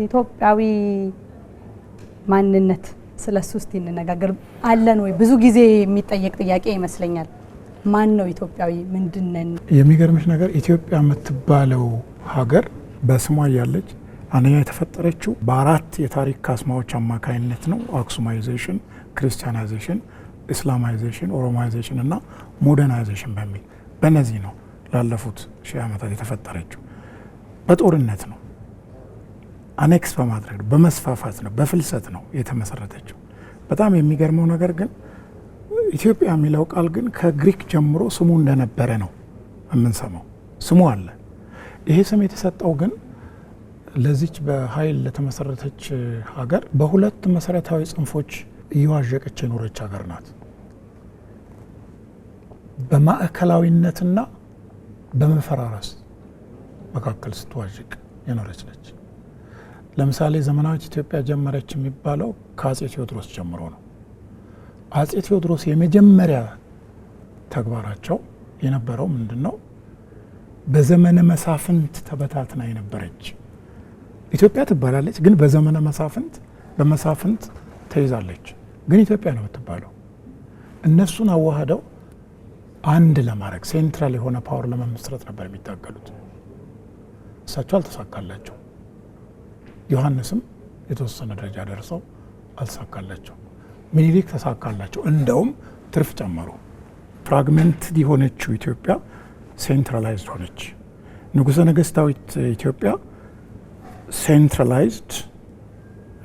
ኢትዮጵያዊ ማንነት ስለሱ እስቲ እንነጋገር አለን ወይ? ብዙ ጊዜ የሚጠየቅ ጥያቄ ይመስለኛል። ማን ነው ኢትዮጵያዊ? ምንድነን? የሚገርምሽ ነገር ኢትዮጵያ የምትባለው ሀገር በስሟ ያለች አንደኛ የተፈጠረችው በአራት የታሪክ ካስማዎች አማካይነት ነው። አክሱማይዜሽን፣ ክርስቲያናይዜሽን፣ ኢስላማይዜሽን፣ ኦሮማይዜሽን እና ሞደርናይዜሽን በሚል በእነዚህ ነው ላለፉት ሺህ ዓመታት የተፈጠረችው። በጦርነት ነው፣ አኔክስ በማድረግ ነው፣ በመስፋፋት ነው፣ በፍልሰት ነው የተመሰረተችው። በጣም የሚገርመው ነገር ግን ኢትዮጵያ የሚለው ቃል ግን ከግሪክ ጀምሮ ስሙ እንደነበረ ነው የምንሰማው። ስሙ አለ። ይሄ ስም የተሰጠው ግን ለዚች በኃይል ለተመሰረተች ሀገር በሁለት መሰረታዊ ጽንፎች እየዋዠቀች የኖረች ሀገር ናት። በማዕከላዊነትና በመፈራረስ መካከል ስትዋዥቅ የኖረች ነች። ለምሳሌ ዘመናዊት ኢትዮጵያ ጀመረች የሚባለው ከአጼ ቴዎድሮስ ጀምሮ ነው። አጼ ቴዎድሮስ የመጀመሪያ ተግባራቸው የነበረው ምንድነው? በዘመነ መሳፍንት ተበታትና የነበረች ኢትዮጵያ ትባላለች፣ ግን በዘመነ መሳፍንት በመሳፍንት ተይዛለች፣ ግን ኢትዮጵያ ነው የምትባለው። እነሱን አዋህደው አንድ ለማድረግ ሴንትራል የሆነ ፓወር ለመመስረት ነበር የሚታገሉት። እሳቸው አልተሳካላቸው። ዮሐንስም የተወሰነ ደረጃ ደርሰው አልተሳካላቸው። ምኒልክ ተሳካላቸው። እንደውም ትርፍ ጨመሩ። ፍራግመንትድ የሆነችው ኢትዮጵያ ሴንትራላይዝድ ሆነች። ንጉሠ ነገሥታዊት ኢትዮጵያ ሴንትራላይዝድ፣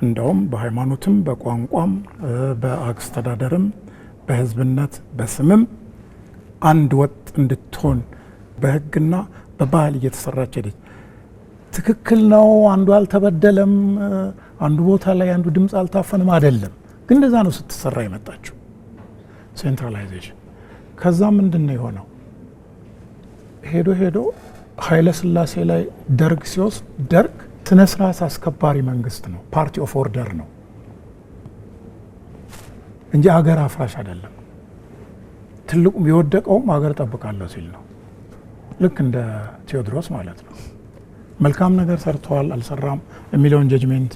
እንደውም በሃይማኖትም በቋንቋም በአስተዳደርም በሕዝብነት በስምም አንድ ወጥ እንድትሆን በሕግና በባህል እየተሰራች ሄደች። ትክክል ነው። አንዱ አልተበደለም፣ አንዱ ቦታ ላይ አንዱ ድምፅ አልታፈንም አይደለም፣ ግን እንደዛ ነው ስትሰራ የመጣችው ሴንትራላይዜሽን። ከዛ ምንድን ነው የሆነው? ሄዶ ሄዶ ኃይለ ሥላሴ ላይ ደርግ ሲወስድ ደርግ ስነ ስርዓት አስከባሪ መንግስት ነው፣ ፓርቲ ኦፍ ኦርደር ነው እንጂ አገር አፍራሽ አይደለም። ትልቁም የወደቀውም አገር ጠብቃለሁ ሲል ነው። ልክ እንደ ቴዎድሮስ ማለት ነው። መልካም ነገር ሰርተዋል አልሰራም የሚለውን ጀጅሜንት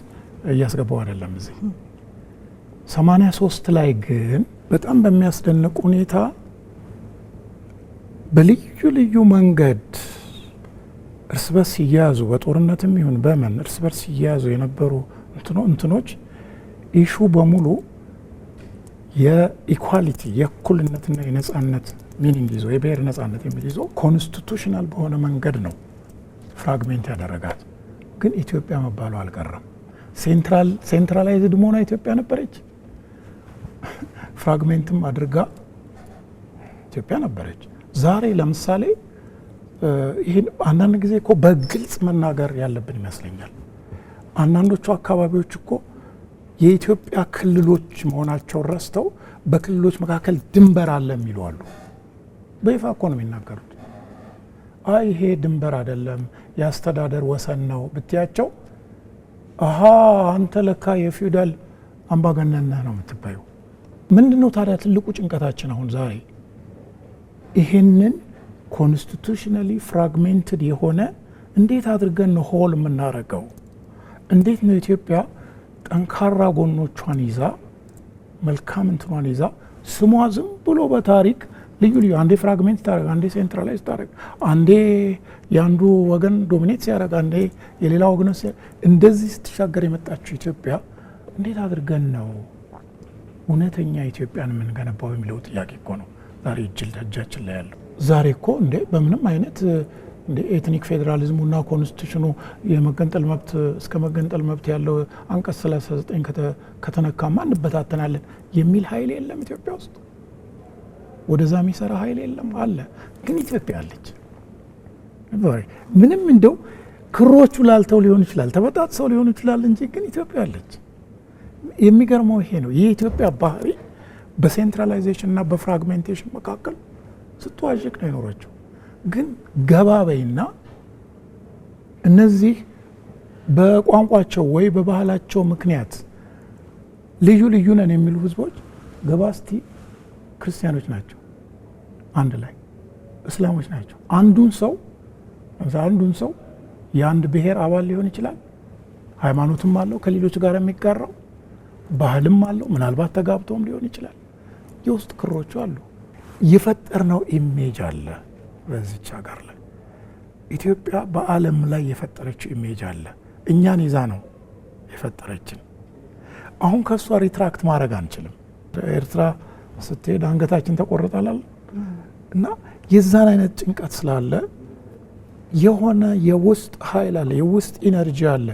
እያስገባው አይደለም። እዚህ 83 ላይ ግን በጣም በሚያስደንቅ ሁኔታ በልዩ ልዩ መንገድ እርስ በርስ ሲያያዙ በጦርነትም ይሁን በምን እርስ በርስ ሲያያዙ የነበሩ እንትኖች ኢሹ በሙሉ የኢኳሊቲ የእኩልነትና የነጻነት ሚኒንግ ይዞ የብሔር ነጻነት የሚል ይዞ ኮንስቲቱሽናል በሆነ መንገድ ነው ፍራግሜንት ያደረጋት። ግን ኢትዮጵያ መባሉ አልቀረም። ሴንትራላይዝድ መሆኗ ኢትዮጵያ ነበረች፣ ፍራግሜንትም አድርጋ ኢትዮጵያ ነበረች። ዛሬ ለምሳሌ ይህን አንዳንድ ጊዜ እኮ በግልጽ መናገር ያለብን ይመስለኛል። አንዳንዶቹ አካባቢዎች እኮ የኢትዮጵያ ክልሎች መሆናቸውን ረስተው በክልሎች መካከል ድንበር አለ የሚሉ አሉ። በይፋ እኮ ነው የሚናገሩት። አይ ይሄ ድንበር አይደለም የአስተዳደር ወሰን ነው ብትያቸው፣ አሃ አንተ ለካ የፊውዳል አምባገነን ነህ ነው የምትባየው። ምንድነው ታዲያ ትልቁ ጭንቀታችን አሁን ዛሬ? ይሄንን ኮንስቲቱሽናሊ ፍራግሜንትድ የሆነ እንዴት አድርገን ነው ሆል የምናረገው? እንዴት ነው ኢትዮጵያ ጠንካራ ጎኖቿን ይዛ መልካም እንትኗን ይዛ ስሟ ዝም ብሎ በታሪክ ልዩ ልዩ አንዴ ፍራግሜንት ታረግ፣ አንዴ ሴንትራላይዝ ታረግ፣ አንዴ የአንዱ ወገን ዶሚኔት ሲያረግ፣ አንዴ የሌላ ወገን እንደዚህ ስትሻገር የመጣችው ኢትዮጵያ እንዴት አድርገን ነው እውነተኛ ኢትዮጵያን የምንገነባው የሚለው ጥያቄ እኮ ነው ዛሬ እጃችን ላይ ያለው። ዛሬ እኮ እንዴ በምንም አይነት እንደ ኤትኒክ ፌዴራሊዝሙና ኮንስቲቱሽኑ የመገንጠል መብት እስከ መገንጠል መብት ያለው አንቀጽ 39 ከተነካማ እንበታተናለን የሚል ኃይል የለም ኢትዮጵያ ውስጥ። ወደዛ የሚሰራ ኃይል የለም አለ። ግን ኢትዮጵያ አለች። ምንም እንደው ክሮቹ ላልተው ሊሆን ይችላል፣ ተበጣጥሰው ሊሆን ይችላል እንጂ ግን ኢትዮጵያ አለች። የሚገርመው ይሄ ነው። የኢትዮጵያ ባህሪ በሴንትራላይዜሽን እና በፍራግሜንቴሽን መካከል ስትዋዥቅ ነው የኖረችው። ግን ገባበይና እነዚህ በቋንቋቸው ወይ በባህላቸው ምክንያት ልዩ ልዩ ነን የሚሉ ህዝቦች ገባስቲ ክርስቲያኖች ናቸው፣ አንድ ላይ እስላሞች ናቸው። አንዱን ሰው የአንድ ብሔር አባል ሊሆን ይችላል፣ ሃይማኖትም አለው ከሌሎች ጋር የሚጋራው ባህልም አለው። ምናልባት ተጋብቶም ሊሆን ይችላል። የውስጥ ክሮቹ አሉ። የፈጠርነው ኢሜጅ አለ። በዚች ሀገር ላይ ኢትዮጵያ በዓለም ላይ የፈጠረችው ኢሜጅ አለ። እኛን ይዛ ነው የፈጠረችን። አሁን ከእሷ ሪትራክት ማድረግ አንችልም። ኤርትራ ስትሄድ አንገታችን ተቆርጣላል እና የዛን አይነት ጭንቀት ስላለ የሆነ የውስጥ ኃይል አለ፣ የውስጥ ኢነርጂ አለ፣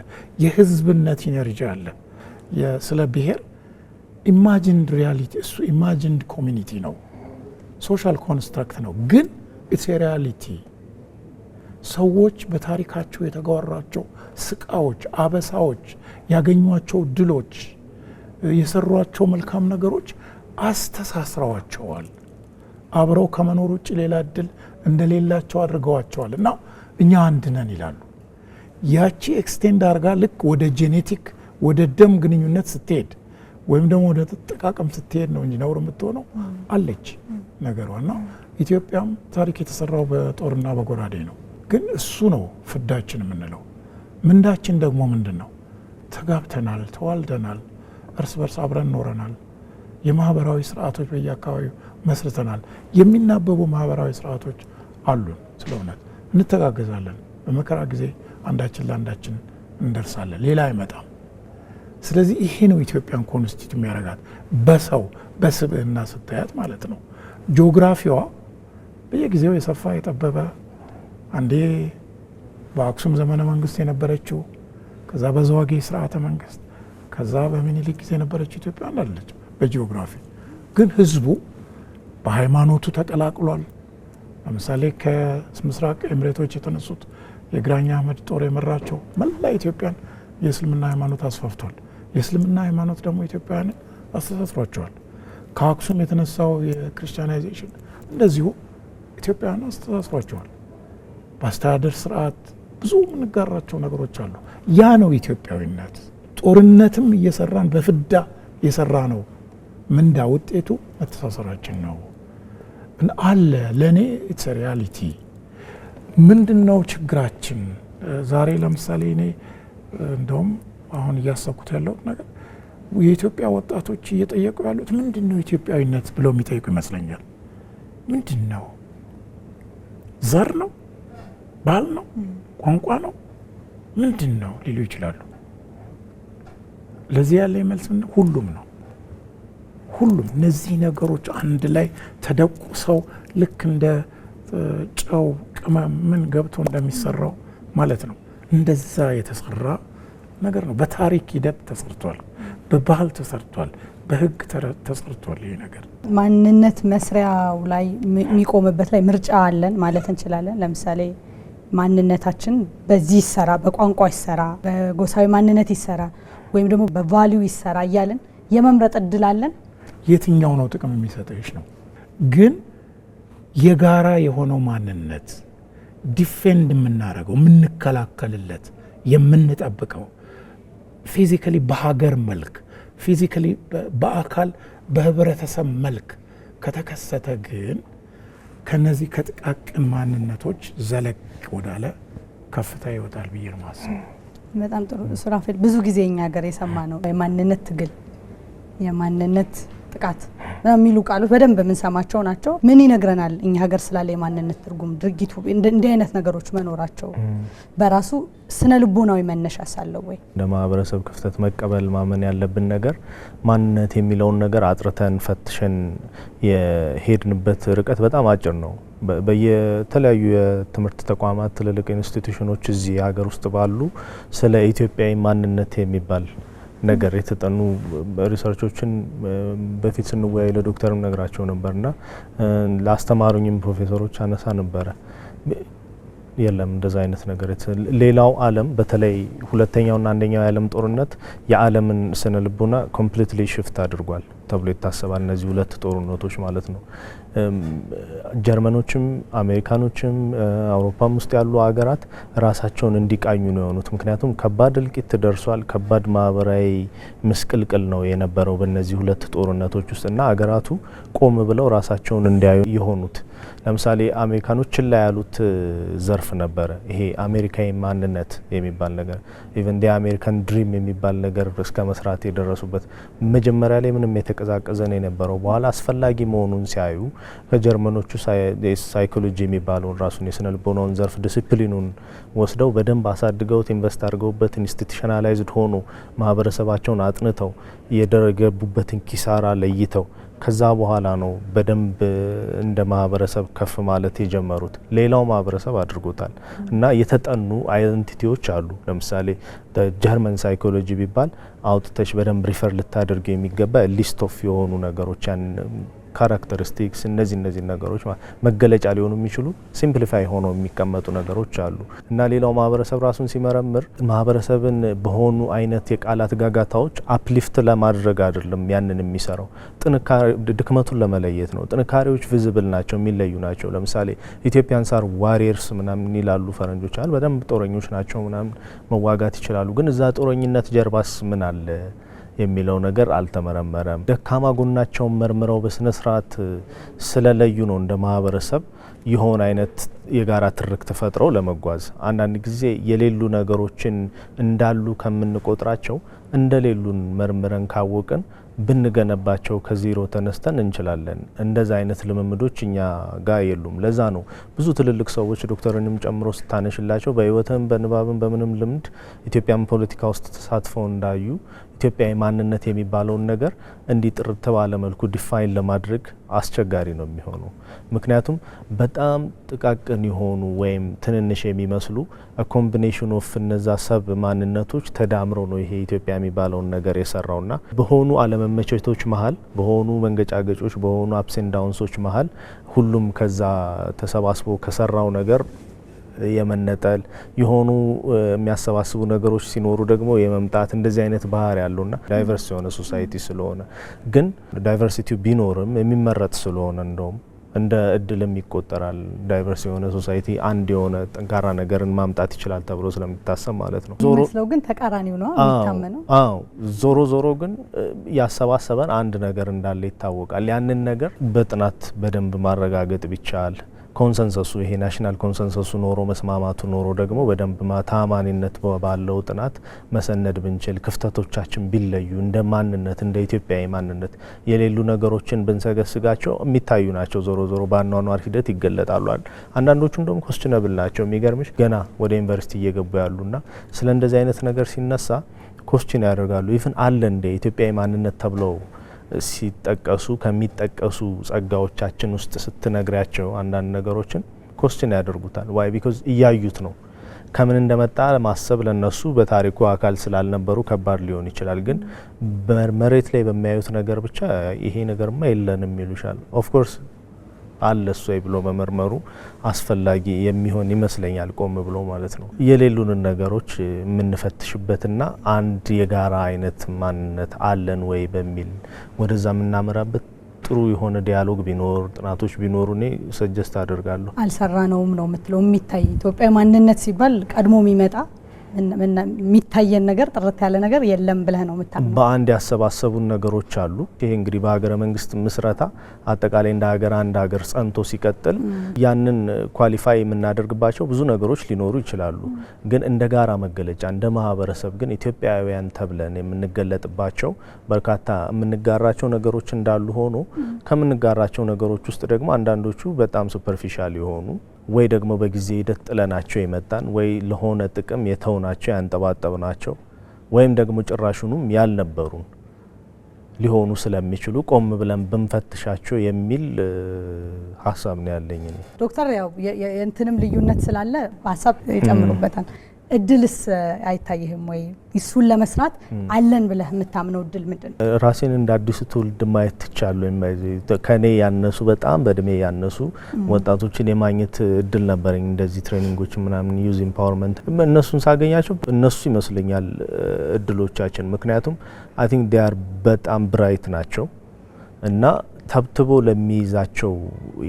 የህዝብነት ኢነርጂ አለ። ስለ ብሔር ኢማጂንድ ሪያሊቲ እሱ ኢማጂንድ ኮሚኒቲ ነው፣ ሶሻል ኮንስትራክት ነው። ግን ኢትስ ሪያሊቲ ሰዎች በታሪካቸው የተጋሯቸው ስቃዎች፣ አበሳዎች፣ ያገኟቸው ድሎች፣ የሰሯቸው መልካም ነገሮች አስተሳስረዋቸዋል። አብረው ከመኖር ውጭ ሌላ እድል እንደሌላቸው አድርገዋቸዋል እና እኛ አንድ ነን ይላሉ። ያቺ ኤክስቴንድ አርጋ ልክ ወደ ጄኔቲክ ወደ ደም ግንኙነት ስትሄድ ወይም ደግሞ ወደ ተጠቃቀም ስትሄድ ነው እንጂ ነውር የምትሆነው አለች ነገሯና ኢትዮጵያም ታሪክ የተሰራው በጦርና በጎራዴ ነው። ግን እሱ ነው ፍዳችን የምንለው። ምንዳችን ደግሞ ምንድን ነው? ተጋብተናል፣ ተዋልደናል፣ እርስ በርስ አብረን ኖረናል። የማህበራዊ ስርዓቶች በየአካባቢው መስርተናል። የሚናበቡ ማህበራዊ ስርዓቶች አሉን። ስለ እውነት እንተጋገዛለን። በመከራ ጊዜ አንዳችን ለአንዳችን እንደርሳለን። ሌላ አይመጣም። ስለዚህ ይሄ ነው ኢትዮጵያን ኮንስቲቱት የሚያደርጋት በሰው በስብዕና ስታያት ማለት ነው። ጂኦግራፊዋ በየጊዜው የሰፋ የጠበበ አንዴ በአክሱም ዘመነ መንግስት የነበረችው ከዛ በዘዋጌ ስርዓተ መንግስት ከዛ በሚኒሊክ ጊዜ የነበረችው ኢትዮጵያ አላለች። በጂኦግራፊ ግን ህዝቡ በሃይማኖቱ ተቀላቅሏል። ለምሳሌ ከምስራቅ ኤምሬቶች የተነሱት የግራኝ አህመድ ጦር የመራቸው መላ ኢትዮጵያን የእስልምና ሃይማኖት አስፋፍቷል። የእስልምና ሃይማኖት ደግሞ ኢትዮጵያውያንን አስተሳስሯቸዋል። ከአክሱም የተነሳው የክርስቲያናይዜሽን እንደዚሁ ኢትዮጵያውያን አስተሳስሯቸዋል። በአስተዳደር ስርዓት ብዙ የምንጋራቸው ነገሮች አሉ። ያ ነው ኢትዮጵያዊነት። ጦርነትም እየሰራን በፍዳ የሰራ ነው ምንዳ ውጤቱ መተሳሰራችን ነው አለ። ለእኔ ኢትስ ሪያሊቲ። ምንድን ነው ችግራችን? ዛሬ ለምሳሌ እኔ እንደውም አሁን እያሰብኩት ያለሁት ነገር የኢትዮጵያ ወጣቶች እየጠየቁ ያሉት ምንድን ነው ኢትዮጵያዊነት ብለው የሚጠይቁ ይመስለኛል። ምንድን ነው? ዘር ነው? ባህል ነው? ቋንቋ ነው? ምንድን ነው ሊሉ ይችላሉ። ለዚህ ያለ መልስ ሁሉም ነው። ሁሉም እነዚህ ነገሮች አንድ ላይ ተደቁሰው ልክ እንደ ጨው ቅመም ምን ገብቶ እንደሚሰራው ማለት ነው። እንደዛ የተሰራ ነገር ነው። በታሪክ ሂደት ተሰርቷል፣ በባህል ተሰርቷል፣ በህግ ተሰርቷል። ይሄ ነገር ማንነት መስሪያው ላይ የሚቆምበት ላይ ምርጫ አለን ማለት እንችላለን። ለምሳሌ ማንነታችን በዚህ ይሰራ፣ በቋንቋ ይሰራ፣ በጎሳዊ ማንነት ይሰራ ወይም ደግሞ በቫሊዩ ይሰራ እያለን የመምረጥ እድል አለን። የትኛው ነው ጥቅም የሚሰጠሽ ነው። ግን የጋራ የሆነው ማንነት ዲፌንድ የምናደርገው የምንከላከልለት የምንጠብቀው ፊዚካሊ በሀገር መልክ ፊዚካሊ በአካል በህብረተሰብ መልክ ከተከሰተ ግን ከነዚህ ከጥቃቅን ማንነቶች ዘለቅ ወዳለ ከፍታ ይወጣል ብዬ ነው የማስበው። በጣም ጥሩ ሱራፌል። ብዙ ጊዜ እኛ ሀገር የሰማ ነው የማንነት ትግል፣ የማንነት ጥቃት የሚሉ ቃሎች በደንብ የምንሰማቸው ናቸው። ምን ይነግረናል እኛ ሀገር ስላለ የማንነት ትርጉም ድርጊቱ እንዲህ አይነት ነገሮች መኖራቸው በራሱ ስነ ልቦናዊ መነሻ ሳለው ወይ? እንደ ማህበረሰብ ክፍተት መቀበል ማመን ያለብን ነገር ማንነት የሚለውን ነገር አጥርተን ፈትሸን የሄድንበት ርቀት በጣም አጭር ነው። በየተለያዩ የትምህርት ተቋማት ትልልቅ ኢንስቲትዩሽኖች እዚህ ሀገር ውስጥ ባሉ ስለ ኢትዮጵያዊ ማንነት የሚባል ነገር የተጠኑ ሪሰርቾችን በፊት ስንወያይ ለዶክተርም ነግራቸው ነበርና ለአስተማሩኝም ፕሮፌሰሮች አነሳ ነበረ። የለም እንደዛ አይነት ነገር። ሌላው ዓለም በተለይ ሁለተኛውና አንደኛው የዓለም ጦርነት የዓለምን ስነ ልቦና ኮምፕሊትሊ ሽፍት አድርጓል። ተብሎ ይታሰባል። እነዚህ ሁለት ጦርነቶች ማለት ነው። ጀርመኖችም አሜሪካኖችም አውሮፓም ውስጥ ያሉ ሀገራት ራሳቸውን እንዲቃኙ ነው የሆኑት። ምክንያቱም ከባድ እልቂት ደርሷል። ከባድ ማህበራዊ ምስቅልቅል ነው የነበረው በእነዚህ ሁለት ጦርነቶች ውስጥ እና ሀገራቱ ቆም ብለው ራሳቸውን እንዲያዩ የሆኑት። ለምሳሌ አሜሪካኖች ችላ ያሉት ዘርፍ ነበረ ይሄ አሜሪካዊ ማንነት የሚባል ነገር ኢቨን ዲ አሜሪካን ድሪም የሚባል ነገር እስከ መስራት የደረሱበት። መጀመሪያ ላይ ምንም የተቀዛቀዘ ነው የነበረው። በኋላ አስፈላጊ መሆኑን ሲያዩ ከጀርመኖቹ ሳይኮሎጂ የሚባለውን ራሱን የስነ ልቦናውን ዘርፍ ዲሲፕሊኑን ወስደው በደንብ አሳድገውት ኢንቨስት አድርገውበት ኢንስቲቱሽናላይዝድ ሆኖ ማህበረሰባቸውን አጥንተው የደረገቡበትን ኪሳራ ለይተው ከዛ በኋላ ነው በደንብ እንደ ማህበረሰብ ከፍ ማለት የጀመሩት። ሌላው ማህበረሰብ አድርጎታል እና የተጠኑ አይደንቲቲዎች አሉ። ለምሳሌ ጀርመን ሳይኮሎጂ ቢባል አውጥተሽ በደንብ ሪፈር ልታደርጉ የሚገባ ሊስት ኦፍ የሆኑ ነገሮች ያን ካራክተሪስቲክስ እነዚህ ነገሮች መገለጫ ሊሆኑ የሚችሉ ሲምፕሊፋይ ሆኖ የሚቀመጡ ነገሮች አሉ እና ሌላው ማህበረሰብ ራሱን ሲመረምር ማህበረሰብን በሆኑ አይነት የቃላት ጋጋታዎች አፕሊፍት ለማድረግ አይደለም ያንን የሚሰራው፣ ድክመቱን ለመለየት ነው። ጥንካሬዎች ቪዚብል ናቸው፣ የሚለዩ ናቸው። ለምሳሌ ኢትዮጵያንስ አር ዋሪየርስ ምናምን ይላሉ ፈረንጆች አሉ። በደንብ ጦረኞች ናቸው ምናምን መዋጋት ይችላሉ። ግን እዛ ጦረኝነት ጀርባስ ምን አለ የሚለው ነገር አልተመረመረም። ደካማ ጎናቸውን መርምረው በስነ ስርዓት ስለለዩ ነው እንደ ማህበረሰብ የሆነ አይነት የጋራ ትርክት ፈጥረው ለመጓዝ። አንዳንድ ጊዜ የሌሉ ነገሮችን እንዳሉ ከምንቆጥራቸው እንደሌሉን መርምረን ካወቅን ብንገነባቸው ከዜሮ ተነስተን እንችላለን። እንደዛ አይነት ልምምዶች እኛ ጋር የሉም። ለዛ ነው ብዙ ትልልቅ ሰዎች ዶክተርንም ጨምሮ ስታነሽላቸው በህይወትም በንባብም በምንም ልምድ ኢትዮጵያን ፖለቲካ ውስጥ ተሳትፈው እንዳዩ ኢትዮጵያዊ ማንነት የሚባለውን ነገር እንዲህ ጥርት ባለ መልኩ ዲፋይን ለማድረግ አስቸጋሪ ነው የሚሆነው። ምክንያቱም በጣም ጥቃቅን የሆኑ ወይም ትንንሽ የሚመስሉ ኮምቢኔሽን ኦፍ እነዛ ሰብ ማንነቶች ተዳምሮ ነው ይሄ ኢትዮጵያ የሚባለውን ነገር የሰራውና በሆኑ አለመመቸቶች መሀል፣ በሆኑ መንገጫገጮች፣ በሆኑ አፕስ ኤንድ ዳውንሶች መሀል ሁሉም ከዛ ተሰባስቦ ከሰራው ነገር የመነጠል የሆኑ የሚያሰባስቡ ነገሮች ሲኖሩ ደግሞ የመምጣት እንደዚህ አይነት ባህሪ ያለውና ዳይቨርስ የሆነ ሶሳይቲ ስለሆነ ግን ዳይቨርሲቲው ቢኖርም የሚመረጥ ስለሆነ እንደውም እንደ እድልም ይቆጠራል። ዳይቨርስ የሆነ ሶሳይቲ አንድ የሆነ ጠንካራ ነገርን ማምጣት ይችላል ተብሎ ስለሚታሰብ ማለት ነው። ዞሮ ግን ተቃራኒው ነው የሚታመነው። ዞሮ ግን ያሰባሰበን አንድ ነገር እንዳለ ይታወቃል። ያንን ነገር በጥናት በደንብ ማረጋገጥ ቢቻል ኮንሰንሰሱ ይሄ ናሽናል ኮንሰንሰሱ ኖሮ መስማማቱ ኖሮ ደግሞ በደንብ ታማኒነት ባለው ጥናት መሰነድ ብንችል ክፍተቶቻችን ቢለዩ እንደ ማንነት እንደ ኢትዮጵያዊ ማንነት የሌሉ ነገሮችን ብንሰገስጋቸው የሚታዩ ናቸው። ዞሮ በአኗኗር ሂደት ይገለጣሉ። አንዳንዶቹም ደግሞ ኮስችነብል ናቸው። የሚገርምሽ ገና ወደ ዩኒቨርሲቲ እየገቡ ያሉና ስለ እንደዚህ አይነት ነገር ሲነሳ ኮስችን ያደርጋሉ። ይፍን አለ እንደ ኢትዮጵያዊ ማንነት ተብለው ሲጠቀሱ ከሚጠቀሱ ጸጋዎቻችን ውስጥ ስትነግሪያቸው አንዳንድ ነገሮችን ኮስችን ያደርጉታል። ዋይ ቢኮዝ እያዩት ነው። ከምን እንደመጣ ማሰብ ለነሱ በታሪኩ አካል ስላልነበሩ ከባድ ሊሆን ይችላል። ግን መሬት ላይ በሚያዩት ነገር ብቻ ይሄ ነገርማ የለንም ይሉሻል። ኦፍ ኮርስ አለ እሱ ብሎ መመርመሩ አስፈላጊ የሚሆን ይመስለኛል። ቆም ብሎ ማለት ነው የሌሉን ነገሮች የምንፈትሽበትና አንድ የጋራ አይነት ማንነት አለን ወይ በሚል ወደዛ የምናመራበት ጥሩ የሆነ ዲያሎግ ቢኖር ጥናቶች ቢኖሩ እኔ ሰጀስት አደርጋለሁ። አልሰራነውም ነው የምትለው? የሚታይ ኢትዮጵያ ማንነት ሲባል ቀድሞ የሚመጣ የሚታየን ነገር ጥርት ያለ ነገር የለም ብለህ ነው የምታምነው? በአንድ ያሰባሰቡን ነገሮች አሉ። ይሄ እንግዲህ በሀገረ መንግስት ምስረታ አጠቃላይ እንደ ሀገር አንድ ሀገር ጸንቶ ሲቀጥል ያንን ኳሊፋይ የምናደርግባቸው ብዙ ነገሮች ሊኖሩ ይችላሉ። ግን እንደ ጋራ መገለጫ እንደ ማህበረሰብ ግን ኢትዮጵያውያን ተብለን የምንገለጥባቸው በርካታ የምንጋራቸው ነገሮች እንዳሉ ሆኖ ከምንጋራቸው ነገሮች ውስጥ ደግሞ አንዳንዶቹ በጣም ሱፐርፊሻል የሆኑ ወይ ደግሞ በጊዜ ሂደት ጥለናቸው የመጣን ወይ ለሆነ ጥቅም የተውናቸው ያንጠባጠብናቸው ወይም ደግሞ ጭራሹንም ያልነበሩን ሊሆኑ ስለሚችሉ ቆም ብለን ብንፈትሻቸው የሚል ሀሳብ ነው ያለኝ። ዶክተር ያው የእንትንም ልዩነት ስላለ ሀሳብ ይጨምሩበታል። እድልስ አይታይህም ወይ? እሱን ለመስራት አለን ብለህ የምታምነው እድል ምንድን ነው? ራሴን እንደ አዲሱ ትውልድ ማየት ትቻለሁ። ከኔ ያነሱ በጣም በእድሜ ያነሱ ወጣቶችን የማግኘት እድል ነበረኝ። እንደዚህ ትሬኒንጎች ምናምን ዩዝ ኢምፓወርመንት እነሱን ሳገኛቸው እነሱ ይመስለኛል እድሎቻችን። ምክንያቱም አይ ቲንክ ዴይ አር በጣም ብራይት ናቸው። እና ተብትቦ ለሚይዛቸው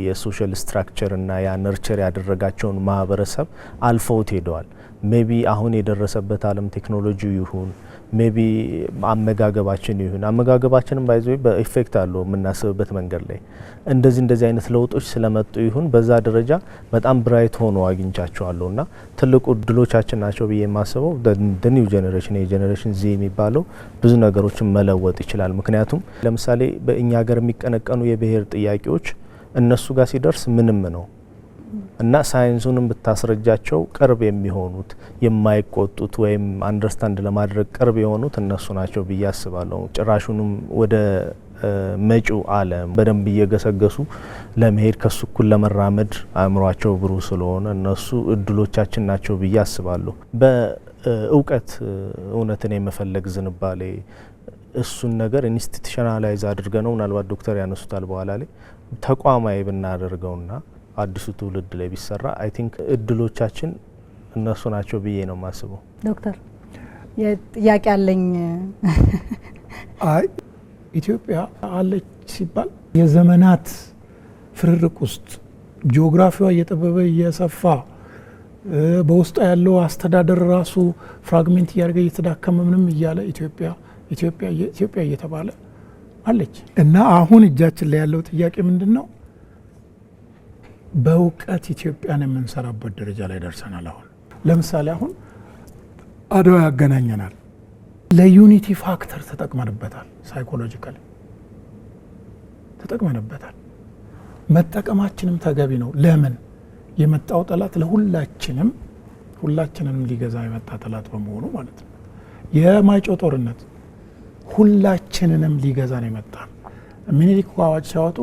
የሶሻል ስትራክቸር እና ያ ነርቸር ያደረጋቸውን ማህበረሰብ አልፈውት ሄደዋል። ሜቢ አሁን የደረሰበት ዓለም ቴክኖሎጂ ይሁን ሜቢ አመጋገባችን ይሁን አመጋገባችንም ባይዘው በኢፌክት አለው የምናስብበት መንገድ ላይ እንደዚህ አይነት ለውጦች ስለመጡ ይሁን በዛ ደረጃ በጣም ብራይት ሆኖ አግኝቻቸዋለሁ እና ትልቁ እድሎቻችን ናቸው ብዬ የማስበው ኒው ጄኔሬሽን የጄኔሬሽን ዚ የሚባለው ብዙ ነገሮችን መለወጥ ይችላል። ምክንያቱም ለምሳሌ በእኛ ሀገር የሚቀነቀኑ የብሔር ጥያቄዎች እነሱ ጋር ሲደርስ ምንም ነው እና ሳይንሱንም ብታስረጃቸው ቅርብ የሚሆኑት የማይቆጡት ወይም አንደርስታንድ ለማድረግ ቅርብ የሆኑት እነሱ ናቸው ብዬ አስባለሁ። ጭራሹንም ወደ መጪው ዓለም በደንብ እየገሰገሱ ለመሄድ ከሱ እኩል ለመራመድ አእምሯቸው ብሩህ ስለሆነ እነሱ እድሎቻችን ናቸው ብዬ አስባለሁ። በእውቀት እውነትን የመፈለግ ዝንባሌ እሱን ነገር ኢንስቲቱሽናላይዝ አድርገ ነው ምናልባት ዶክተር ያነሱታል በኋላ ላይ ተቋማዊ ብናደርገውና አዲሱ ትውልድ ላይ ቢሰራ አይ ቲንክ እድሎቻችን እነሱ ናቸው ብዬ ነው የማስበው። ዶክተር የጥያቄ አለኝ። አይ ኢትዮጵያ አለች ሲባል የዘመናት ፍርርቅ ውስጥ ጂኦግራፊዋ እየጠበበ እየሰፋ በውስጧ ያለው አስተዳደር ራሱ ፍራግሜንት እያደረገ እየተዳከመ ምንም እያለ ኢትዮጵያ እየተባለ አለች እና አሁን እጃችን ላይ ያለው ጥያቄ ምንድን ነው? በእውቀት ኢትዮጵያን የምንሰራበት ደረጃ ላይ ደርሰናል። አሁን ለምሳሌ አሁን አድዋ ያገናኘናል። ለዩኒቲ ፋክተር ተጠቅመንበታል። ሳይኮሎጂካሊ ተጠቅመንበታል። መጠቀማችንም ተገቢ ነው። ለምን? የመጣው ጠላት ሁላችንም ሊገዛ የመጣ ጠላት በመሆኑ ማለት ነው። የማይጨው ጦርነት ሁላችንንም ሊገዛ ነው የመጣ። ምኒልክ አዋጅ ሲያወጡ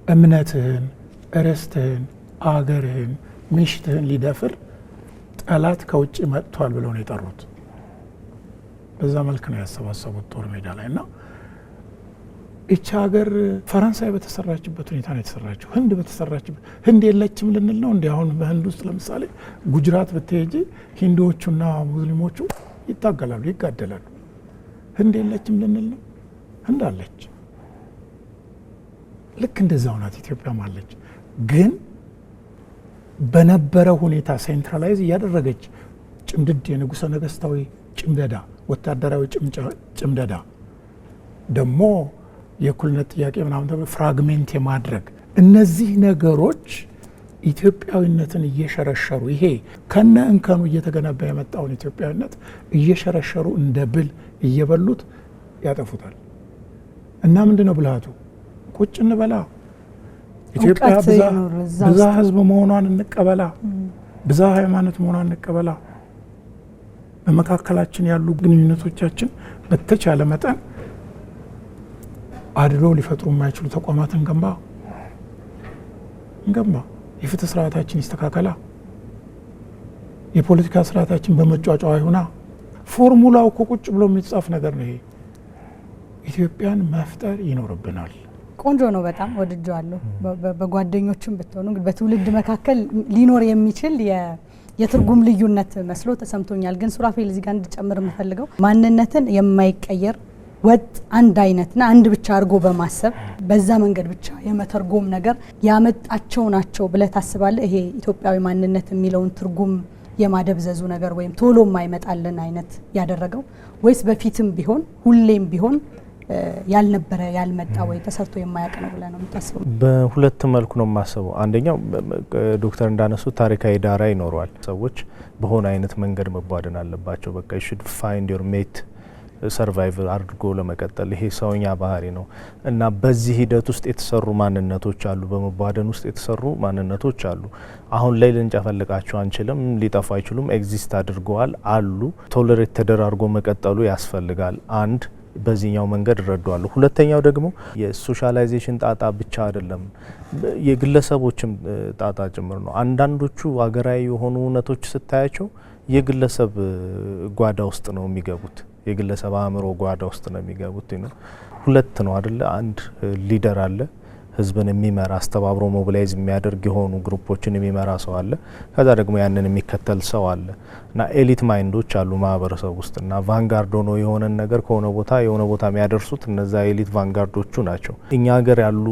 እምነትህን፣ ርስትህን፣ አገርህን፣ ምሽትህን ሊደፍር ጠላት ከውጭ መጥቷል ብለው ነው የጠሩት። በዛ መልክ ነው ያሰባሰቡት ጦር ሜዳ ላይ እና እቺ ሀገር ፈረንሳይ በተሰራችበት ሁኔታ ነው የተሰራችው። ህንድ በተሰራችበት ህንድ የለችም ልንል ነው እንዲ? አሁን በህንድ ውስጥ ለምሳሌ ጉጅራት ብትሄጂ ሂንዱዎቹና ሙስሊሞቹ ይታገላሉ፣ ይጋደላሉ። ህንድ የለችም ልንል ነው? ህንድ አለች። ልክ እንደዛው ናት ኢትዮጵያም አለች። ግን በነበረው ሁኔታ ሴንትራላይዝ እያደረገች ጭምድድ የንጉሠ ነገሥታዊ ጭምደዳ፣ ወታደራዊ ጭምደዳ ደግሞ የእኩልነት ጥያቄ ምናምን ተብሎ ፍራግሜንት የማድረግ እነዚህ ነገሮች ኢትዮጵያዊነትን እየሸረሸሩ ይሄ ከነ እንከኑ እየተገነባ የመጣውን ኢትዮጵያዊነት እየሸረሸሩ እንደ ብል እየበሉት ያጠፉታል። እና ምንድነው ብልሃቱ? ቁጭ እንበላ፣ ኢትዮጵያ ብዛ ህዝብ መሆኗን እንቀበላ፣ ብዛ ሃይማኖት መሆኗን እንቀበላ፣ በመካከላችን ያሉ ግንኙነቶቻችን በተቻለ መጠን አድሎ ሊፈጥሩ የማይችሉ ተቋማትን እንገንባ፣ የፍትህ ስርዓታችን ይስተካከላ፣ የፖለቲካ ስርዓታችን በመጫጫዋ ይሁና። ፎርሙላው እኮ ቁጭ ብሎ የሚጻፍ ነገር ነው። ይሄ ኢትዮጵያን መፍጠር ይኖርብናል። ቆንጆ ነው። በጣም ወድጀዋለሁ። በጓደኞችም ብትሆኑ እንግዲህ በትውልድ መካከል ሊኖር የሚችል የትርጉም ልዩነት መስሎ ተሰምቶኛል። ግን ሱራፌል እዚህ ጋር እንድጨምር የምፈልገው ማንነትን የማይቀየር ወጥ አንድ አይነትና አንድ ብቻ አድርጎ በማሰብ በዛ መንገድ ብቻ የመተርጎም ነገር ያመጣቸው ናቸው ብለህ ታስባለህ? ይሄ ኢትዮጵያዊ ማንነት የሚለውን ትርጉም የማደብዘዙ ነገር ወይም ቶሎ የማይመጣልን አይነት ያደረገው ወይስ በፊትም ቢሆን ሁሌም ቢሆን ያልነበረ ያልመጣ ወይ ተሰርቶ የማያውቅ ነው ብለህ ነው የምታስበው? በሁለት መልኩ ነው የማስበው። አንደኛው ዶክተር እንዳነሱት ታሪካዊ ዳራ ይኖረዋል። ሰዎች በሆነ አይነት መንገድ መቧደን አለባቸው። በቃ you should find your mate ሰርቫይቭ አድርጎ ለመቀጠል ይሄ ሰውኛ ባህሪ ነው እና በዚህ ሂደት ውስጥ የተሰሩ ማንነቶች አሉ፣ በመቧደን ውስጥ የተሰሩ ማንነቶች አሉ። አሁን ላይ ልንጨፈልቃቸው አንችልም፣ ሊጠፉ አይችሉም፣ ኤግዚስት አድርገዋል አሉ። ቶለሬት ተደራርጎ መቀጠሉ ያስፈልጋል። አንድ በዚህኛው መንገድ እረዳዋለሁ። ሁለተኛው ደግሞ የሶሻላይዜሽን ጣጣ ብቻ አይደለም፣ የግለሰቦችም ጣጣ ጭምር ነው። አንዳንዶቹ ሀገራዊ የሆኑ እውነቶች ስታያቸው የግለሰብ ጓዳ ውስጥ ነው የሚገቡት፣ የግለሰብ አእምሮ ጓዳ ውስጥ ነው የሚገቡት። ሁለት ነው አይደለ? አንድ ሊደር አለ፣ ህዝብን የሚመራ አስተባብሮ ሞቢላይዝ የሚያደርግ የሆኑ ግሩፖችን የሚመራ ሰው አለ። ከዛ ደግሞ ያንን የሚከተል ሰው አለ እና ኤሊት ማይንዶች አሉ ማህበረሰብ ውስጥና ቫንጋርድ ሆኖ የሆነ ነገር ከሆነ ቦታ የሆነ ቦታ የሚያደርሱት እነዛ ኤሊት ቫንጋርዶቹ ናቸው። እኛ ሀገር ያሉ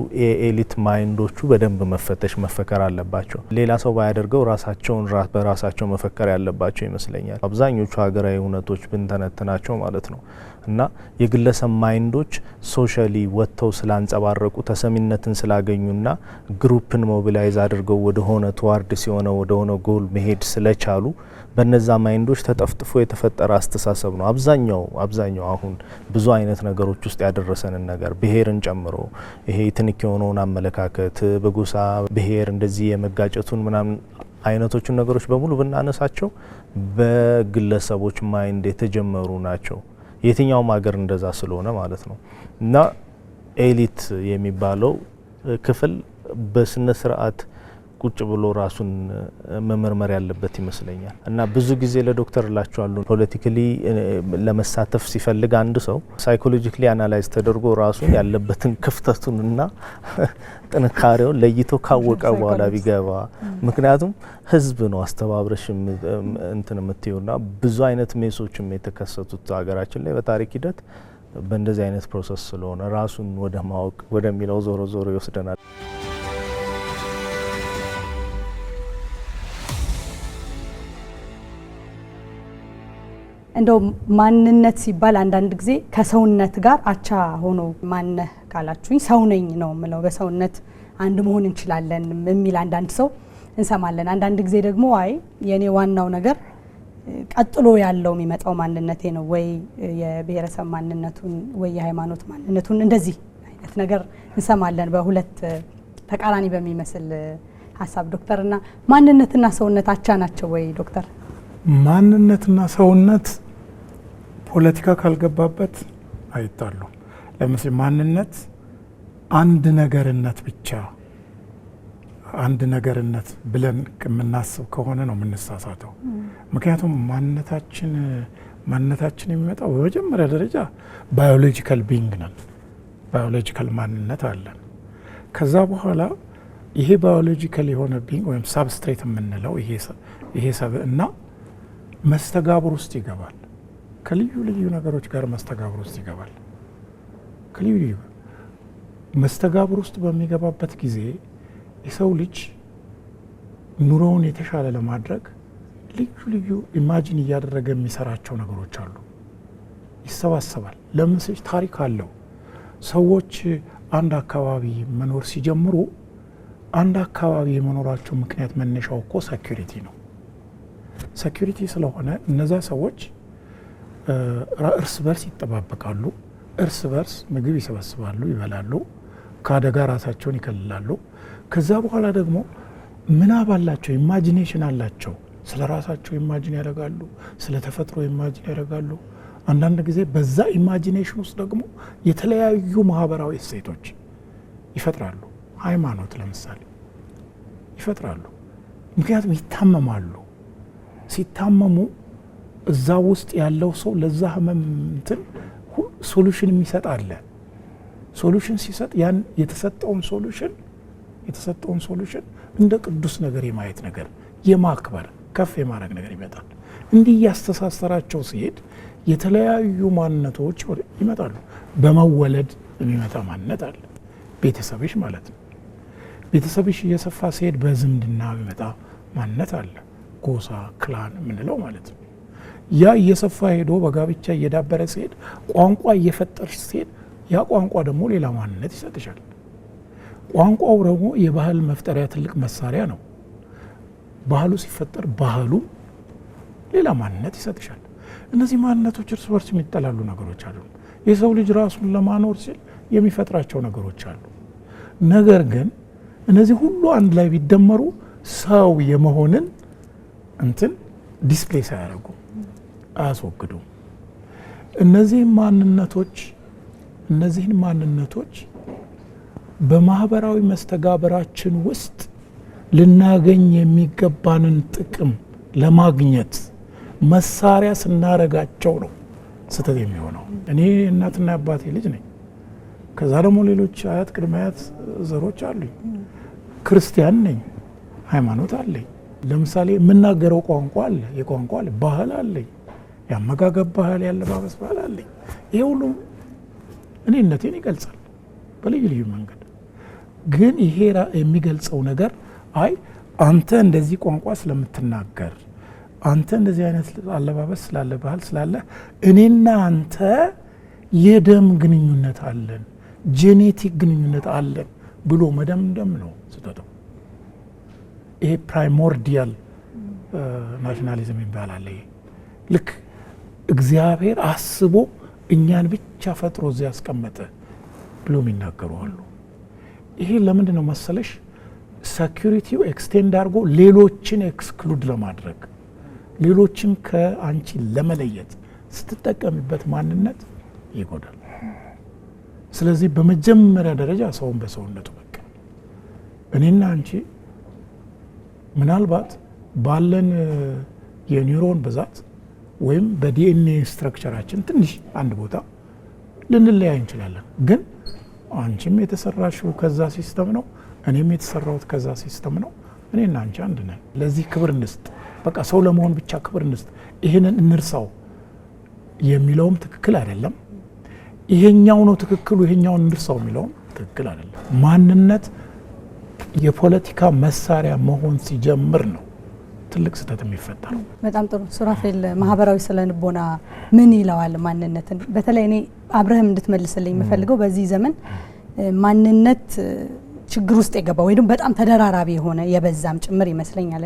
ኤሊት ማይንዶቹ በደንብ መፈተሽ መፈከር አለባቸው። ሌላ ሰው ባያደርገው ራሳቸውን በራሳቸው መፈከር ያለባቸው ይመስለኛል። አብዛኞቹ ሀገራዊ እውነቶች ብንተነትናቸው ማለት ነው እና የግለሰብ ማይንዶች ሶሻሊ ወጥተው ስላንጸባረቁ ተሰሚነትን ስላገኙና ግሩፕን ሞቢላይዝ አድርገው ወደሆነ ተዋርድ ሲሆነ ወደሆነ ጎል መሄድ ስለቻሉ በነዛ ማይንዶች ተጠፍጥፎ የተፈጠረ አስተሳሰብ ነው አብዛኛው አሁን ብዙ አይነት ነገሮች ውስጥ ያደረሰንን ነገር ብሔርን ጨምሮ ይሄ ትንክ የሆነውን አመለካከት በጎሳ ብሔር እንደዚህ የመጋጨቱን ምናምን አይነቶቹን ነገሮች በሙሉ ብናነሳቸው በግለሰቦች ማይንድ የተጀመሩ ናቸው። የትኛውም ሀገር እንደዛ ስለሆነ ማለት ነው እና ኤሊት የሚባለው ክፍል በስነ ስርዓት ቁጭ ብሎ ራሱን መመርመር ያለበት ይመስለኛል። እና ብዙ ጊዜ ለዶክተር እላቸዋለሁ ፖለቲካሊ ለመሳተፍ ሲፈልግ አንድ ሰው ሳይኮሎጂካሊ አናላይዝ ተደርጎ ራሱን ያለበትን ክፍተቱንና ጥንካሬውን ለይቶ ካወቀ በኋላ ቢገባ። ምክንያቱም ህዝብ ነው አስተባብረሽ እንትን የምትዩና ብዙ አይነት ሜሶችም የተከሰቱት ሀገራችን ላይ በታሪክ ሂደት በእንደዚህ አይነት ፕሮሰስ ስለሆነ ራሱን ወደ ማወቅ ወደሚለው ዞሮ ይወስደናል። እንደው ማንነት ሲባል አንዳንድ ጊዜ ከሰውነት ጋር አቻ ሆኖ ማነህ ካላችሁኝ ሰው ነኝ ነው ምለው። በሰውነት አንድ መሆን እንችላለን የሚል አንዳንድ ሰው እንሰማለን። አንዳንድ ጊዜ ደግሞ አይ የኔ ዋናው ነገር ቀጥሎ ያለው የሚመጣው ማንነቴ ነው ወይ የብሔረሰብ ማንነቱን ወይ የሃይማኖት ማንነቱን እንደዚህ አይነት ነገር እንሰማለን በሁለት ተቃራኒ በሚመስል ሀሳብ። ዶክተርና ማንነትና ሰውነት አቻ ናቸው ወይ ዶክተር? ማንነትና ሰውነት ፖለቲካ ካልገባበት አይጣሉም። ለምሳሌ ማንነት አንድ ነገርነት ብቻ አንድ ነገርነት ብለን የምናስብ ከሆነ ነው የምንሳሳተው። ምክንያቱም ማንነታችን የሚመጣው በመጀመሪያ ደረጃ ባዮሎጂካል ቢንግ ነን። ባዮሎጂካል ማንነት አለን። ከዛ በኋላ ይሄ ባዮሎጂካል የሆነ ቢንግ ወይም ሳብስትሬት የምንለው ይሄ ሰብእና መስተጋብር ውስጥ ይገባል። ከልዩ ልዩ ነገሮች ጋር መስተጋብር ውስጥ ይገባል። ከልዩ ልዩ መስተጋብር ውስጥ በሚገባበት ጊዜ የሰው ልጅ ኑሮውን የተሻለ ለማድረግ ልዩ ልዩ ኢማጂን እያደረገ የሚሰራቸው ነገሮች አሉ። ይሰባሰባል። ለምሳሌ ታሪክ አለው። ሰዎች አንድ አካባቢ መኖር ሲጀምሩ አንድ አካባቢ የመኖራቸው ምክንያት መነሻው እኮ ሴኩሪቲ ነው። ሴኩሪቲ ስለሆነ እነዛ ሰዎች እርስ በርስ ይጠባበቃሉ፣ እርስ በርስ ምግብ ይሰበስባሉ፣ ይበላሉ፣ ከአደጋ ራሳቸውን ይከልላሉ። ከዛ በኋላ ደግሞ ምናብ አላቸው፣ ኢማጂኔሽን አላቸው። ስለ ራሳቸው ኢማጂን ያደርጋሉ፣ ስለ ተፈጥሮ ኢማጂን ያደርጋሉ። አንዳንድ ጊዜ በዛ ኢማጂኔሽን ውስጥ ደግሞ የተለያዩ ማህበራዊ እሴቶች ይፈጥራሉ። ሃይማኖት ለምሳሌ ይፈጥራሉ። ምክንያቱም ይታመማሉ። ሲታመሙ እዛ ውስጥ ያለው ሰው ለዛ ህመም እንትን ሶሉሽን የሚሰጥ አለ። ሶሉሽን ሲሰጥ ያን የተሰጠውን ሶሉሽን እንደ ቅዱስ ነገር የማየት ነገር፣ የማክበር ከፍ የማድረግ ነገር ይመጣል። እንዲህ እያስተሳሰራቸው ሲሄድ የተለያዩ ማንነቶች ይመጣሉ። በመወለድ የሚመጣ ማንነት አለ፣ ቤተሰብሽ ማለት ነው። ቤተሰብሽ እየሰፋ ሲሄድ በዝምድና የሚመጣ ማንነት አለ፣ ጎሳ ክላን የምንለው ማለት ነው። ያ እየሰፋ ሄዶ በጋብቻ እየዳበረ ሲሄድ ቋንቋ እየፈጠርሽ ሲሄድ ያ ቋንቋ ደግሞ ሌላ ማንነት ይሰጥሻል። ቋንቋው ደግሞ የባህል መፍጠሪያ ትልቅ መሳሪያ ነው። ባህሉ ሲፈጠር ባህሉ ሌላ ማንነት ይሰጥሻል። እነዚህ ማንነቶች እርስ በርስ የሚጠላሉ ነገሮች አሉ። የሰው ልጅ ራሱን ለማኖር ሲል የሚፈጥራቸው ነገሮች አሉ። ነገር ግን እነዚህ ሁሉ አንድ ላይ ቢደመሩ ሰው የመሆንን እንትን ዲስፕሌስ አያደርጉም፣ አያስወግዱም። እነዚህን ማንነቶች በማህበራዊ መስተጋበራችን ውስጥ ልናገኝ የሚገባንን ጥቅም ለማግኘት መሳሪያ ስናረጋቸው ነው ስህተት የሚሆነው። እኔ እናትና አባቴ ልጅ ነኝ። ከዛ ደግሞ ሌሎች አያት ቅድመ አያት ዘሮች አሉኝ። ክርስቲያን ነኝ፣ ሃይማኖት አለኝ። ለምሳሌ የምናገረው ቋንቋ አለ፣ የቋንቋ አለ፣ ባህል አለኝ፣ የአመጋገብ ባህል፣ ያለባበስ ባህል አለኝ። ይሄ ሁሉ እኔነቴን ይገልጻል በልዩ ልዩ መንገድ። ግን ይሄ የሚገልጸው ነገር አይ አንተ እንደዚህ ቋንቋ ስለምትናገር፣ አንተ እንደዚህ አይነት አለባበስ ስላለ፣ ባህል ስላለ እኔና አንተ የደም ግንኙነት አለን፣ ጄኔቲክ ግንኙነት አለን ብሎ መደምደም ነው ስህተቱ። ይሄ ፕራይሞርዲያል ናሽናሊዝም ይባላል። ይሄ ልክ እግዚአብሔር አስቦ እኛን ብቻ ፈጥሮ እዚህ ያስቀመጠ ብሎ የሚናገሩ አሉ። ይሄ ለምንድን ነው መሰለሽ? ሴኩሪቲው ኤክስቴንድ አድርጎ ሌሎችን ኤክስክሉድ ለማድረግ ሌሎችን ከአንቺ ለመለየት ስትጠቀምበት ማንነት ይጎዳል። ስለዚህ በመጀመሪያ ደረጃ ሰውን በሰውነቱ በቃ እኔና አንቺ ምናልባት ባለን የኒውሮን ብዛት ወይም በዲኤንኤ ስትራክቸራችን ትንሽ አንድ ቦታ ልንለያይ እንችላለን። ግን አንቺም የተሰራሽው ከዛ ሲስተም ነው፣ እኔም የተሰራሁት ከዛ ሲስተም ነው። እኔና አንቺ አንድ ነን። ለዚህ ክብር እንስጥ። በቃ ሰው ለመሆን ብቻ ክብር እንስጥ። ይህንን እንርሳው የሚለውም ትክክል አይደለም። ይሄኛው ነው ትክክሉ፣ ይሄኛውን እንርሳው የሚለውም ትክክል አይደለም። ማንነት የፖለቲካ መሳሪያ መሆን ሲጀምር ነው ትልቅ ስህተት የሚፈጠረው። በጣም ጥሩ ሱራፌል፣ ማህበራዊ ስለንቦና ምን ይለዋል ማንነትን? በተለይ እኔ አብረህም እንድትመልስልኝ የምፈልገው በዚህ ዘመን ማንነት ችግር ውስጥ የገባ ወይ ደግሞ በጣም ተደራራቢ የሆነ የበዛም ጭምር ይመስለኛል።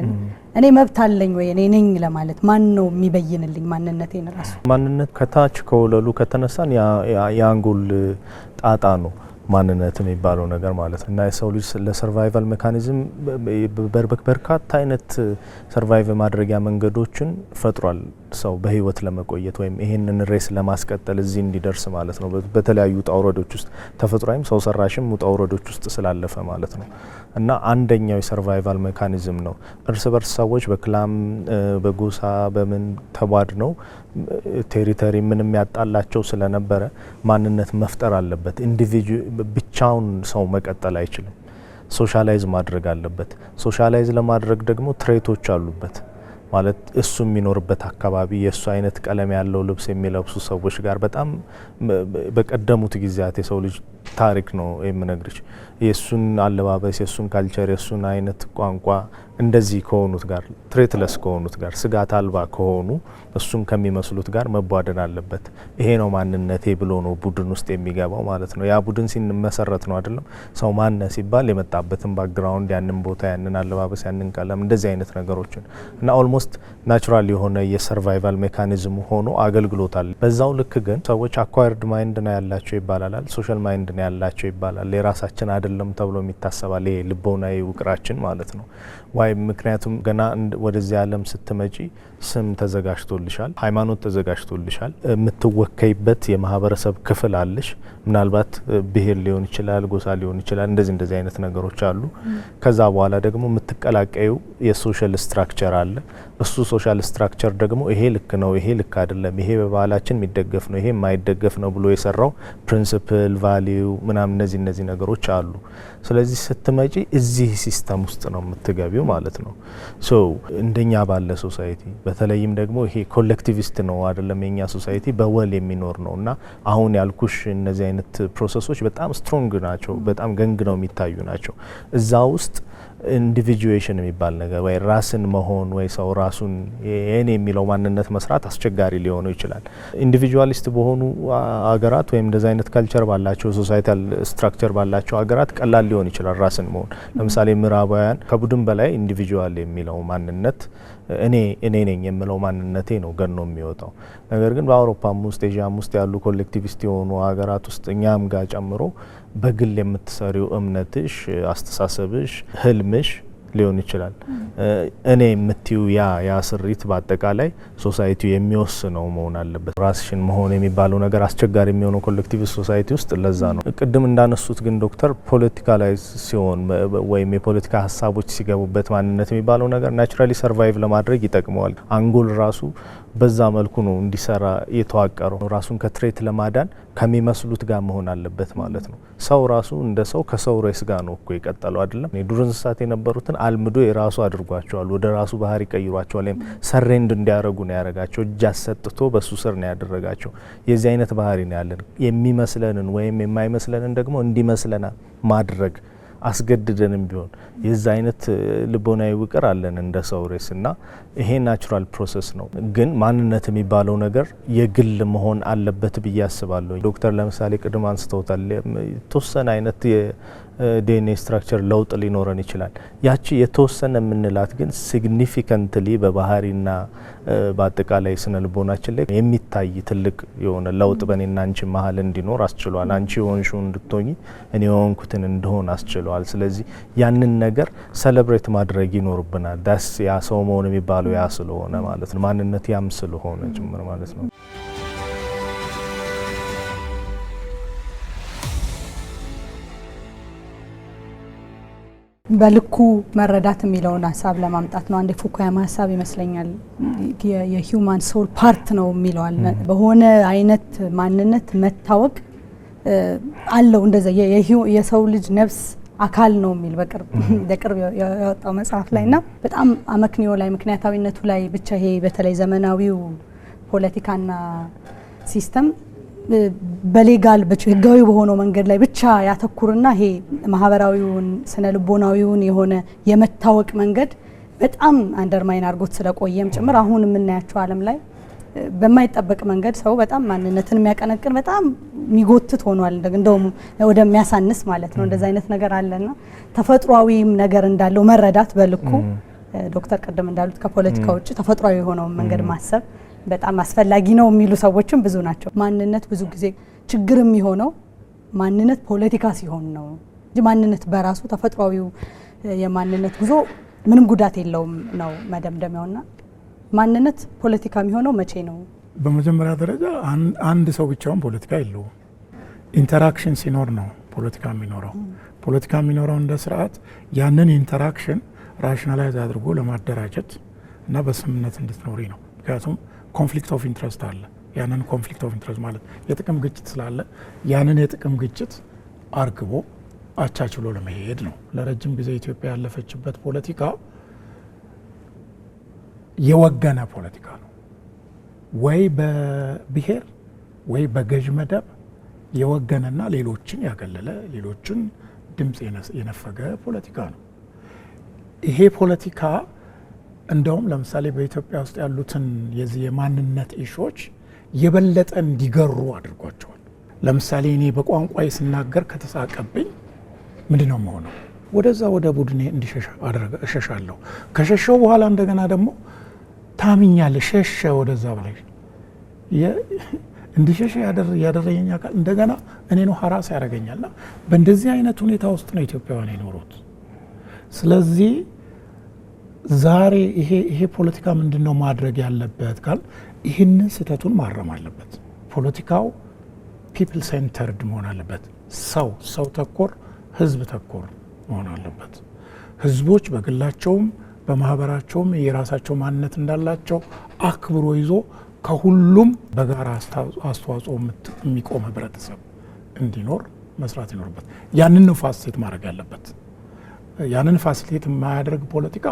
እኔ መብት አለኝ ወይ እኔ ነኝ ለማለት ማን ነው የሚበይንልኝ ማንነቴን? ራሱ ማንነት ከታች ከወለሉ ከተነሳን የአንጎል ጣጣ ነው ማንነት የሚባለው ነገር ማለት ነው። እና የሰው ልጅ ለሰርቫይቫል ሜካኒዝም በርካታ አይነት ሰርቫይቭ ማድረጊያ መንገዶችን ፈጥሯል ሰው በህይወት ለመቆየት ወይም ይሄንን ሬስ ለማስቀጠል እዚህ እንዲደርስ ማለት ነው። በተለያዩ ውጣ ውረዶች ውስጥ ተፈጥሯዊም ሰው ሰራሽም ውጣ ውረዶች ውስጥ ስላለፈ ማለት ነው። እና አንደኛው የሰርቫይቫል ሜካኒዝም ነው። እርስ በርስ ሰዎች በክላም በጎሳ በምን ተቧድ ነው ቴሪተሪ ምንም ያጣላቸው ስለነበረ ማንነት መፍጠር አለበት። ብቻውን ሰው መቀጠል አይችልም። ሶሻላይዝ ማድረግ አለበት። ሶሻላይዝ ለማድረግ ደግሞ ትሬቶች አሉበት ማለት እሱ የሚኖርበት አካባቢ የእሱ አይነት ቀለም ያለው ልብስ የሚለብሱ ሰዎች ጋር በጣም በቀደሙት ጊዜያት የሰው ልጅ ታሪክ ነው የምነግርሽ። የእሱን አለባበስ፣ የእሱን ካልቸር፣ የእሱን አይነት ቋንቋ እንደዚህ ከሆኑት ጋር ትሬትለስ ከሆኑት ጋር ስጋት አልባ ከሆኑ እሱን ከሚመስሉት ጋር መቧደን አለበት። ይሄ ነው ማንነቴ ብሎ ነው ቡድን ውስጥ የሚገባው ማለት ነው። ያ ቡድን ሲመሰረት ነው አይደለም ሰው ማንነ ሲባል የመጣበትን ባክግራውንድ፣ ያንን ቦታ፣ ያንን አለባበስ፣ ያንን ቀለም እንደዚህ አይነት ነገሮችን እና ኦልሞስት ናቹራል የሆነ የሰርቫይቫል ሜካኒዝም ሆኖ አገልግሎታል። በዛው ልክ ግን ሰዎች አኳየርድ ማይንድ ነው ያላቸው ይባላል፣ ሶሻል ማይንድ ነው ያላቸው ይባላል። የራሳችን አይደለም ተብሎ የሚታሰባል። ይሄ ልቦናዊ ውቅራችን ማለት ነው። ዋይ ምክንያቱም ገና ወደዚህ ዓለም ስትመጪ ስም ተዘጋጅቶልሻል፣ ሃይማኖት ተዘጋጅቶልሻል፣ የምትወከይበት የማህበረሰብ ክፍል አለሽ። ምናልባት ብሄር ሊሆን ይችላል፣ ጎሳ ሊሆን ይችላል። እንደዚህ አይነት ነገሮች አሉ። ከዛ በኋላ ደግሞ የምትቀላቀዩ የሶሻል ስትራክቸር አለ። እሱ ሶሻል ስትራክቸር ደግሞ ይሄ ልክ ነው፣ ይሄ ልክ አይደለም፣ ይሄ በባህላችን የሚደገፍ ነው፣ ይሄ የማይደገፍ ነው ብሎ የሰራው ፕሪንሲፕል ቫሊዩ ምናምን እነዚህ ነገሮች አሉ። ስለዚህ ስትመጪ እዚህ ሲስተም ውስጥ ነው የምትገቢው ማለት ነው። ሶ እንደኛ ባለ ሶሳይቲ በተለይም ደግሞ ይሄ ኮሌክቲቪስት ነው አይደለም የኛ ሶሳይቲ በወል የሚኖር ነው እና አሁን ያልኩሽ እነዚህ አይነት ፕሮሰሶች በጣም ስትሮንግ ናቸው፣ በጣም ገንግነው የሚታዩ ናቸው። እዛ ውስጥ ኢንዲቪጁዌሽን የሚባል ነገር ወይ ራስን መሆን ወይ ሰው ራሱን የኔ የሚለው ማንነት መስራት አስቸጋሪ ሊሆኑ ይችላል። ኢንዲቪጁዋሊስት በሆኑ አገራት ወይም እንደዚህ አይነት ካልቸር ባላቸው ሶሳይታል ስትራክቸር ባላቸው አገራት ቀላል ሊሆን ይችላል ራስን መሆን። ለምሳሌ ምዕራባውያን ከቡድን በላይ ኢንዲቪጁዋል የሚለው ማንነት እኔ ነኝ የምለው ማንነቴ ነው ገኖ የሚወጣው። ነገር ግን በአውሮፓም ውስጥ ኤዥያም ውስጥ ያሉ ኮሌክቲቪስት የሆኑ ሀገራት ውስጥ እኛም ጋር ጨምሮ በግል የምትሰሪው እምነትሽ፣ አስተሳሰብሽ፣ ህልምሽ ሊሆን ይችላል። እኔ የምትዩ ያ ስሪት በአጠቃላይ ሶሳይቲው የሚወስነው መሆን አለበት። ራስሽን መሆን የሚባለው ነገር አስቸጋሪ የሚሆነው ኮሌክቲቪስት ሶሳይቲ ውስጥ ለዛ ነው። ቅድም እንዳነሱት ግን ዶክተር ፖለቲካ ላይ ሲሆን ወይም የፖለቲካ ሀሳቦች ሲገቡበት ማንነት የሚባለው ነገር ናቹራሊ ሰርቫይቭ ለማድረግ ይጠቅመዋል። አንጎል ራሱ በዛ መልኩ ነው እንዲሰራ የተዋቀረው። ራሱን ከትሬት ለማዳን ከሚመስሉት ጋር መሆን አለበት ማለት ነው። ሰው ራሱ እንደ ሰው ከሰው ሬስ ጋር ነው እኮ የቀጠለው አይደለም። የዱር እንስሳት የነበሩትን አልምዶ የራሱ አድርጓቸዋል፣ ወደ ራሱ ባህሪ ቀይሯቸዋል። ወይም ሰሬንድ እንዲያደርጉ ነው ያደረጋቸው፣ እጅ አሰጥቶ በሱ ስር ነው ያደረጋቸው። የዚህ አይነት ባህሪ ነው ያለን። የሚመስለንን ወይም የማይመስለንን ደግሞ እንዲመስለና ማድረግ አስገድደንም ቢሆን የዛ አይነት ልቦናዊ ውቅር አለን እንደ ሰው ሬስ እና ይሄ ናቹራል ፕሮሰስ ነው። ግን ማንነት የሚባለው ነገር የግል መሆን አለበት ብዬ አስባለሁ። ዶክተር ለምሳሌ ቅድም አንስተውታል። የተወሰነ አይነት የዲኤንኤ ስትራክቸር ለውጥ ሊኖረን ይችላል። ያቺ የተወሰነ የምንላት ግን ሲግኒፊካንትሊ በባህሪና በአጠቃላይ ስነ ልቦናችን ላይ የሚታይ ትልቅ የሆነ ለውጥ በእኔና አንቺ መሀል እንዲኖር አስችሏል። አንቺ የሆንሽው እንድትሆኚ እኔ የሆንኩትን እንደሆን አስችሏል። ስለዚህ ያንን ነገር ሰለብሬት ማድረግ ይኖርብናል። ዳስ ያ ሰው መሆን የሚባለው ያ ስለሆነ ማለት ነው። ማንነት ያም ስለሆነ ጭምር ማለት ነው። በልኩ መረዳት የሚለውን ሀሳብ ለማምጣት ነው። አንድ ፉኩያማ ሀሳብ ይመስለኛል። የሂውማን ሶል ፓርት ነው የሚለዋል። በሆነ አይነት ማንነት መታወቅ አለው። እንደዛ የሰው ልጅ ነፍስ አካል ነው የሚል በቅርብ ያወጣው መጽሐፍ ላይና በጣም አመክንዮ ላይ ምክንያታዊነቱ ላይ ብቻ ይሄ በተለይ ዘመናዊው ፖለቲካና ሲስተም በሌጋል ህጋዊ በሆነው መንገድ ላይ ብቻ ያተኩርና ይሄ ማህበራዊውን ስነ ልቦናዊውን የሆነ የመታወቅ መንገድ በጣም አንደርማይን አድርጎት ስለቆየም ጭምር አሁን የምናያቸው ዓለም ላይ በማይጠበቅ መንገድ ሰው በጣም ማንነትን የሚያቀነቅን በጣም የሚጎትት ሆኗል። እንደውም ወደሚያሳንስ ማለት ነው። እንደዛ አይነት ነገር አለና ተፈጥሯዊም ነገር እንዳለው መረዳት በልኩ ዶክተር ቀደም እንዳሉት ከፖለቲካ ውጭ ተፈጥሯዊ የሆነውን መንገድ ማሰብ በጣም አስፈላጊ ነው የሚሉ ሰዎችም ብዙ ናቸው። ማንነት ብዙ ጊዜ ችግር የሚሆነው ማንነት ፖለቲካ ሲሆን ነው እንጂ ማንነት በራሱ ተፈጥሯዊው የማንነት ጉዞ ምንም ጉዳት የለውም ነው መደምደሚያውና ማንነት ፖለቲካ የሚሆነው መቼ ነው? በመጀመሪያ ደረጃ አንድ ሰው ብቻውን ፖለቲካ የለውም። ኢንተራክሽን ሲኖር ነው ፖለቲካ የሚኖረው። ፖለቲካ የሚኖረው እንደ ስርዓት ያንን ኢንተራክሽን ራሽናላይዝ አድርጎ ለማደራጀት እና በስምምነት እንድትኖሪ ነው። ምክንያቱም ኮንፍሊክት ኦፍ ኢንትረስት አለ። ያንን ኮንፍሊክት ኦፍ ኢንትረስት ማለት የጥቅም ግጭት ስላለ ያንን የጥቅም ግጭት አርግቦ አቻችሎ ለመሄድ ነው። ለረጅም ጊዜ ኢትዮጵያ ያለፈችበት ፖለቲካ የወገነ ፖለቲካ ነው። ወይ በብሔር ወይ በገዥ መደብ የወገነና ሌሎችን ያገለለ ሌሎችን ድምፅ የነፈገ ፖለቲካ ነው። ይሄ ፖለቲካ እንደውም ለምሳሌ በኢትዮጵያ ውስጥ ያሉትን የዚህ የማንነት ኢሾች የበለጠ እንዲገሩ አድርጓቸዋል። ለምሳሌ እኔ በቋንቋዬ ስናገር ከተሳቀብኝ ምንድን ነው የምሆነው? ወደዛ ወደ ቡድኔ እንዲሸሽ እሸሻለሁ። ከሸሸው በኋላ እንደገና ደግሞ ታምኛለ ሸሸ ወደዛ ብለሽ እንዲሸሽ ያደረገኝ አካል እንደገና እኔ ነው ሀራስ ያደርገኛልና በእንደዚህ አይነት ሁኔታ ውስጥ ነው ኢትዮጵያውያን የኖሩት። ስለዚህ ዛሬ ይሄ ፖለቲካ ምንድን ነው ማድረግ ያለበት ካል ይህንን ስህተቱን ማረም አለበት። ፖለቲካው ፒፕል ሴንተርድ መሆን አለበት። ሰው ተኮር ህዝብ ተኮር መሆን አለበት። ህዝቦች በግላቸውም በማህበራቸውም የራሳቸው ማንነት እንዳላቸው አክብሮ ይዞ ከሁሉም በጋራ አስተዋጽኦ የሚቆም ህብረተሰብ እንዲኖር መስራት ይኖርበት። ያንን ነው ፋሲሊቴት ማድረግ ያለበት። ያንን ፋሲሊቴት የማያደርግ ፖለቲካ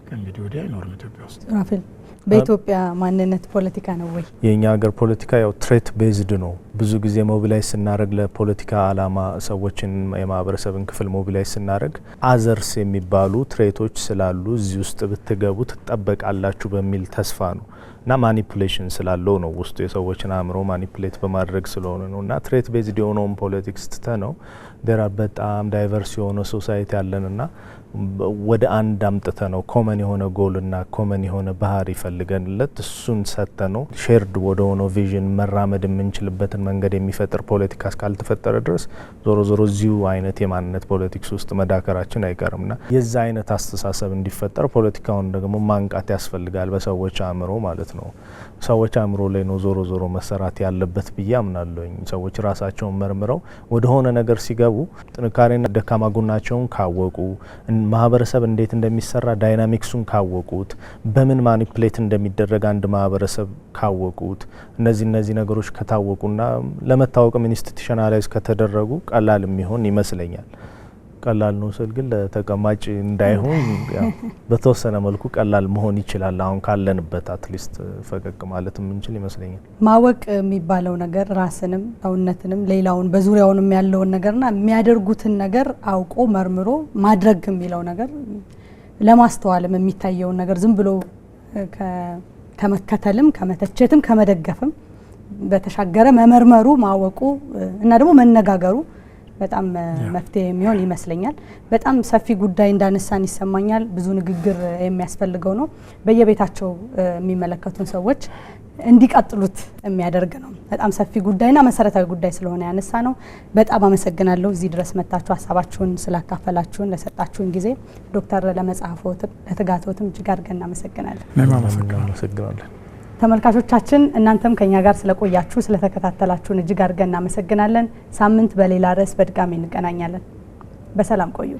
ከእንግዲህ ወዲያ አይኖርም ኢትዮጵያ ውስጥ። ራፌል፣ በኢትዮጵያ ማንነት ፖለቲካ ነው ወይ? የኛ ሀገር ፖለቲካ ያው ትሬት ቤዝድ ነው። ብዙ ጊዜ ሞቢላይዝ ስናደርግ ለፖለቲካ አላማ ሰዎችን የማህበረሰብን ክፍል ሞቢላይዝ ስናደርግ አዘርስ የሚባሉ ትሬቶች ስላሉ እዚህ ውስጥ ብትገቡ ትጠበቃላችሁ በሚል ተስፋ ነው እና ማኒፑሌሽን ስላለው ነው ውስጡ የሰዎችን አእምሮ ማኒፑሌት በማድረግ ስለሆነ ነው። እና ትሬት ቤዝድ የሆነውን ፖለቲክስ ትተ ነው ደራ በጣም ዳይቨርስ የሆነ ሶሳይቲ ያለንና ወደ አንድ አምጥተ ነው ኮመን የሆነ ጎልና ኮመን የሆነ ባህሪ ፈልገንለት እሱን ሰጥተ ነው ሼርድ ወደ ሆነው ቪዥን መራመድ የምንችልበትን መንገድ የሚፈጥር ፖለቲካ እስካልተፈጠረ ድረስ ዞሮ ዞሮ እዚሁ አይነት የማንነት ፖለቲክስ ውስጥ መዳከራችን አይቀርምና የዛ አይነት አስተሳሰብ እንዲፈጠር ፖለቲካውን ደግሞ ማንቃት ያስፈልጋል በሰዎች አእምሮ ማለት ነው። ሰዎች አእምሮ ላይ ነው ዞሮ ዞሮ መሰራት ያለበት ብዬ አምናለሁኝ። ሰዎች ራሳቸውን መርምረው ወደ ሆነ ነገር ሲገቡ ጥንካሬና ደካማ ጎናቸውን ካወቁ ማህበረሰብ እንዴት እንደሚሰራ ዳይናሚክሱን ካወቁት በምን ማኒፕሌት እንደሚደረግ አንድ ማህበረሰብ ካወቁት እነዚህ ነገሮች ከታወቁና ለመታወቅም ኢንስቲቱሽናላይዝ ከተደረጉ ቀላል የሚሆን ይመስለኛል። ቀላል ነው ስል ግን ለተቀማጭ እንዳይሆን በተወሰነ መልኩ ቀላል መሆን ይችላል። አሁን ካለንበት አትሊስት ፈቀቅ ማለት የምንችል ይመስለኛል። ማወቅ የሚባለው ነገር ራስንም ሰውነትንም ሌላውን በዙሪያውንም ያለውን ነገርና የሚያደርጉትን ነገር አውቆ መርምሮ ማድረግ የሚለው ነገር ለማስተዋልም የሚታየውን ነገር ዝም ብሎ ከመከተልም ከመተቸትም ከመደገፍም በተሻገረ መመርመሩ ማወቁ እና ደግሞ መነጋገሩ በጣም መፍትሄ የሚሆን ይመስለኛል። በጣም ሰፊ ጉዳይ እንዳነሳን ይሰማኛል። ብዙ ንግግር የሚያስፈልገው ነው። በየቤታቸው የሚመለከቱን ሰዎች እንዲቀጥሉት የሚያደርግ ነው። በጣም ሰፊ ጉዳይና መሰረታዊ ጉዳይ ስለሆነ ያነሳ ነው። በጣም አመሰግናለሁ እዚህ ድረስ መጣችሁ ሀሳባችሁን ስላካፈላችሁን ለሰጣችሁን ጊዜ ዶክተር ለመጽሐፎትም ለትጋቶትም እጅግ አድርገን እናመሰግናለን። እናመሰግናለን። ተመልካቾቻችን እናንተም ከኛ ጋር ስለቆያችሁ ስለተከታተላችሁን እጅግ አድርገን እናመሰግናለን። ሳምንት በሌላ ርዕስ በድጋሚ እንገናኛለን። በሰላም ቆዩ።